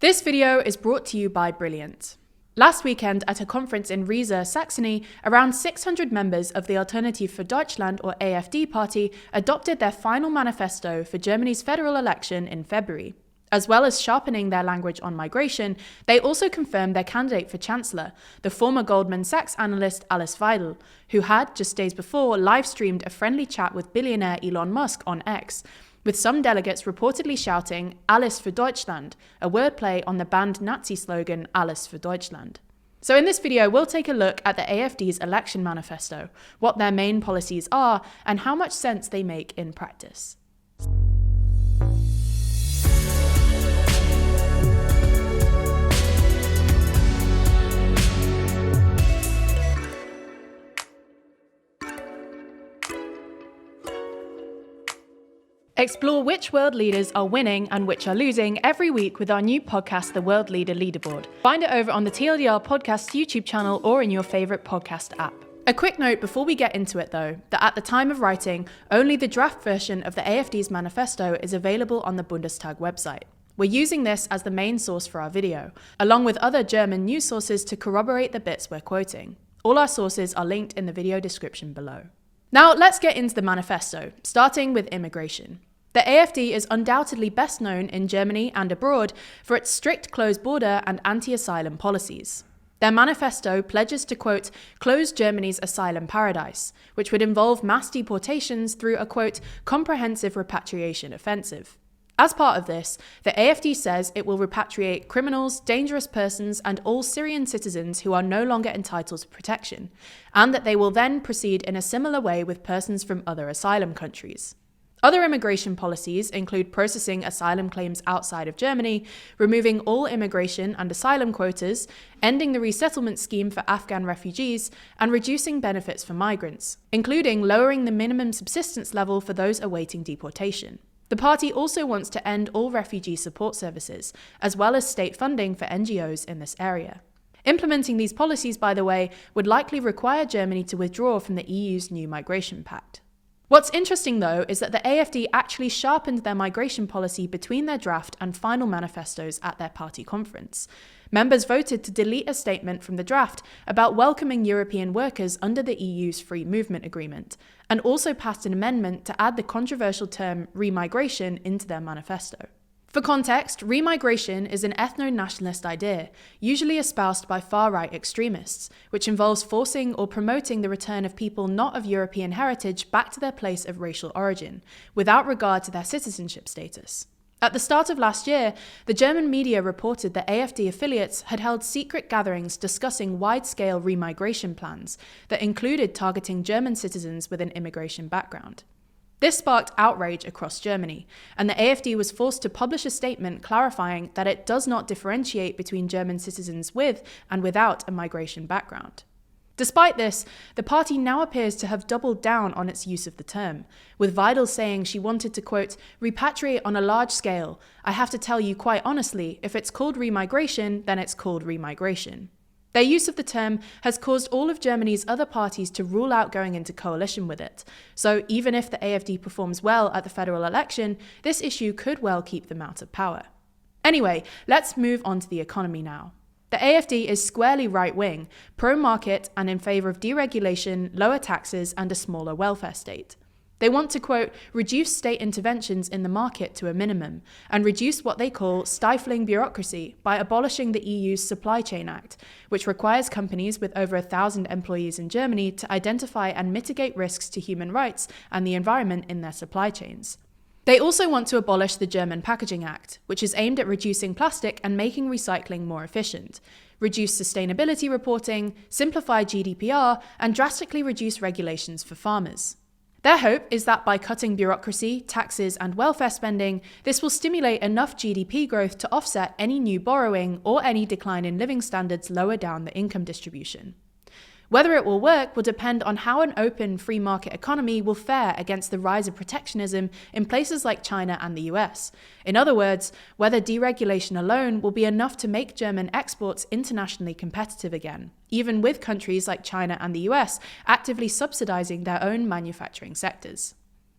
This video is brought to you by Brilliant. Last weekend at a conference in Riesa, Saxony, around 600 members of the Alternative für Deutschland or AfD party adopted their final manifesto for Germany's federal election in February. As well as sharpening their language on migration, they also confirmed their candidate for Chancellor, the former Goldman Sachs analyst Alice Weidel, who had, just days before, live-streamed a friendly chat with billionaire Elon Musk on X, with some delegates reportedly shouting Alles für Deutschland, a wordplay on the banned Nazi slogan Alles für Deutschland. So in this video, we'll take a look at the AfD's election manifesto, what their main policies are, and how much sense they make in practice. Explore which world leaders are winning and which are losing every week with our new podcast, The World Leader Leaderboard. Find it over on the TLDR Podcast YouTube channel or in your favourite podcast app. A quick note before we get into it though, that at the time of writing, only the draft version of the AfD's manifesto is available on the Bundestag website. We're using this as the main source for our video, along with other German news sources to corroborate the bits we're quoting. All our sources are linked in the video description below. Now let's get into the manifesto, starting with immigration. The AfD is undoubtedly best known in Germany and abroad for its strict closed border and anti-asylum policies. Their manifesto pledges to, quote, close Germany's asylum paradise, which would involve mass deportations through a, quote, comprehensive repatriation offensive. As part of this, the AfD says it will repatriate criminals, dangerous persons, and all Syrian citizens who are no longer entitled to protection, and that they will then proceed in a similar way with persons from other asylum countries. Other immigration policies include processing asylum claims outside of Germany, removing all immigration and asylum quotas, ending the resettlement scheme for Afghan refugees, and reducing benefits for migrants, including lowering the minimum subsistence level for those awaiting deportation. The party also wants to end all refugee support services, as well as state funding for NGOs in this area. Implementing these policies, by the way, would likely require Germany to withdraw from the EU's new migration pact. What's interesting, though, is that the AfD actually sharpened their migration policy between their draft and final manifestos at their party conference. Members voted to delete a statement from the draft about welcoming European workers under the EU's free movement agreement, and also passed an amendment to add the controversial term remigration into their manifesto. For context, remigration is an ethno-nationalist idea, usually espoused by far-right extremists, which involves forcing or promoting the return of people not of European heritage back to their place of racial origin, without regard to their citizenship status. At the start of last year, the German media reported that AfD affiliates had held secret gatherings discussing wide-scale remigration plans that included targeting German citizens with an immigration background. This sparked outrage across Germany, and the AfD was forced to publish a statement clarifying that it does not differentiate between German citizens with and without a migration background. Despite this, the party now appears to have doubled down on its use of the term, with Weidel saying she wanted to, quote, repatriate on a large scale. I have to tell you quite honestly, if it's called remigration, then it's called remigration. Their use of the term has caused all of Germany's other parties to rule out going into coalition with it. So even if the AfD performs well at the federal election, this issue could well keep them out of power. Anyway, let's move on to the economy now. The AfD is squarely right-wing, pro-market, and in favour of deregulation, lower taxes, and a smaller welfare state. They want to, quote, reduce state interventions in the market to a minimum and reduce what they call stifling bureaucracy by abolishing the EU's Supply Chain Act, which requires companies with over 1,000 employees in Germany to identify and mitigate risks to human rights and the environment in their supply chains. They also want to abolish the German Packaging Act, which is aimed at reducing plastic and making recycling more efficient, reduce sustainability reporting, simplify GDPR, and drastically reduce regulations for farmers. Their hope is that by cutting bureaucracy, taxes, and welfare spending, this will stimulate enough GDP growth to offset any new borrowing or any decline in living standards lower down the income distribution. Whether it will work will depend on how an open, free market economy will fare against the rise of protectionism in places like China and the US. In other words, whether deregulation alone will be enough to make German exports internationally competitive again, even with countries like China and the US actively subsidizing their own manufacturing sectors.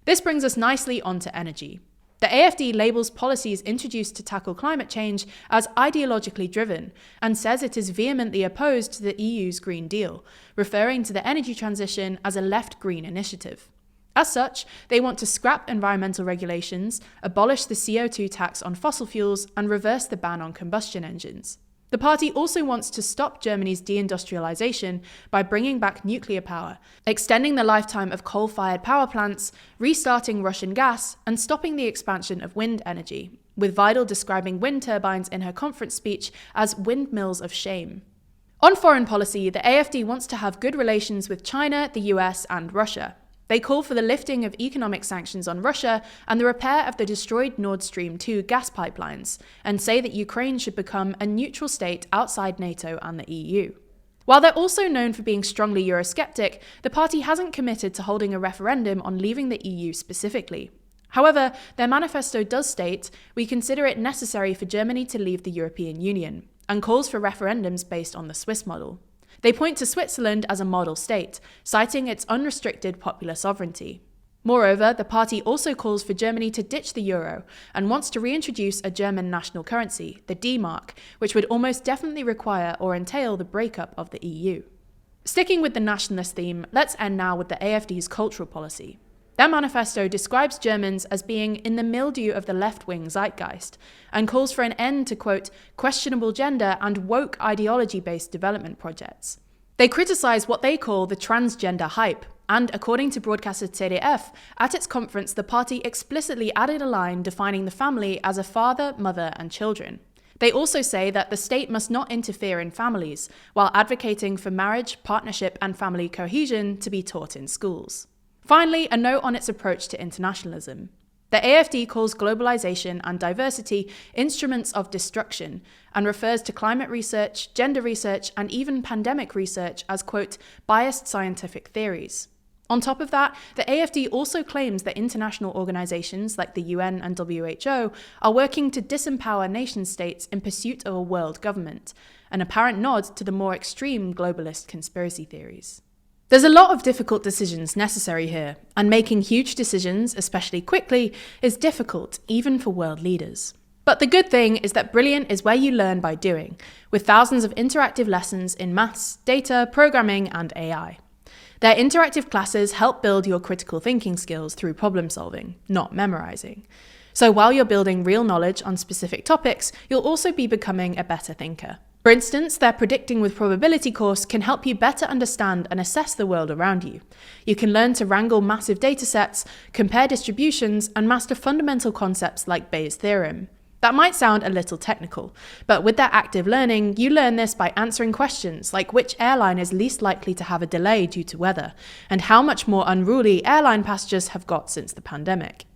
This brings us nicely onto energy. The AfD labels policies introduced to tackle climate change as ideologically driven and says it is vehemently opposed to the EU's Green Deal, referring to the energy transition as a left-green initiative. As such, they want to scrap environmental regulations, abolish the CO2 tax on fossil fuels, and reverse the ban on combustion engines. The party also wants to stop Germany's deindustrialization by bringing back nuclear power, extending the lifetime of coal-fired power plants, restarting Russian gas, and stopping the expansion of wind energy, with Weidel describing wind turbines in her conference speech as windmills of shame. On foreign policy, the AfD wants to have good relations with China, the US, and Russia. They call for the lifting of economic sanctions on Russia and the repair of the destroyed Nord Stream 2 gas pipelines, and say that Ukraine should become a neutral state outside NATO and the EU. While they're also known for being strongly Eurosceptic, the party hasn't committed to holding a referendum on leaving the EU specifically. However, their manifesto does state, "We consider it necessary for Germany to leave the European Union," and calls for referendums based on the Swiss model. They point to Switzerland as a model state, citing its unrestricted popular sovereignty. Moreover, the party also calls for Germany to ditch the euro and wants to reintroduce a German national currency, the D-Mark, which would almost definitely require or entail the breakup of the EU. Sticking with the nationalist theme, let's end now with the AfD's cultural policy. Their manifesto describes Germans as being in the mildew of the left-wing zeitgeist and calls for an end to, quote, questionable gender and woke ideology-based development projects. They criticize what they call the transgender hype, and according to broadcaster ZDF, at its conference the party explicitly added a line defining the family as a father, mother, and children. They also say that the state must not interfere in families, while advocating for marriage, partnership, and family cohesion to be taught in schools. Finally, a note on its approach to internationalism. The AfD calls globalization and diversity instruments of destruction and refers to climate research, gender research, and even pandemic research as, quote, biased scientific theories. On top of that, the AfD also claims that international organizations like the UN and WHO are working to disempower nation-states in pursuit of a world government, an apparent nod to the more extreme globalist conspiracy theories. There's a lot of difficult decisions necessary here, and making huge decisions, especially quickly, is difficult, even for world leaders. But the good thing is that Brilliant is where you learn by doing, with thousands of interactive lessons in maths, data, programming, and AI. Their interactive classes help build your critical thinking skills through problem solving, not memorizing. So while you're building real knowledge on specific topics, you'll also be becoming a better thinker. For instance, their Predicting with Probability course can help you better understand and assess the world around you. You can learn to wrangle massive datasets, compare distributions, and master fundamental concepts like Bayes' theorem. That might sound a little technical, but with that active learning, you learn this by answering questions like which airline is least likely to have a delay due to weather, and how much more unruly airline passengers have got since the pandemic.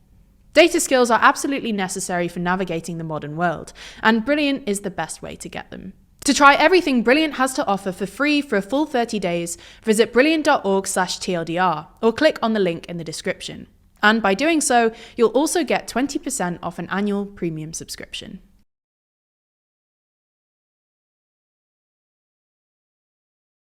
Data skills are absolutely necessary for navigating the modern world, and Brilliant is the best way to get them. To try everything Brilliant has to offer for free for a full 30 days, visit brilliant.org/TLDR or click on the link in the description. And by doing so, you'll also get 20% off an annual premium subscription.